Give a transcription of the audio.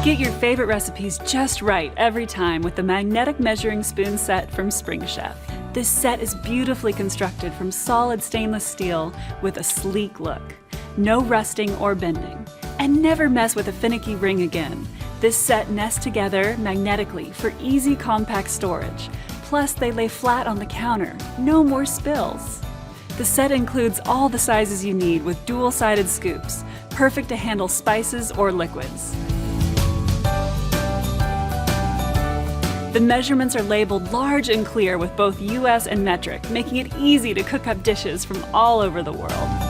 Get your favorite recipes just right every time with the magnetic measuring spoon set from Spring Chef. This set is beautifully constructed from solid stainless steel with a sleek look. No rusting or bending. And never mess with a finicky ring again. This set nests together magnetically for easy compact storage. Plus, they lay flat on the counter. No more spills. The set includes all the sizes you need with dual-sided scoops, perfect to handle spices or liquids. The measurements are labeled large and clear with both US and metric, making it easy to cook up dishes from all over the world.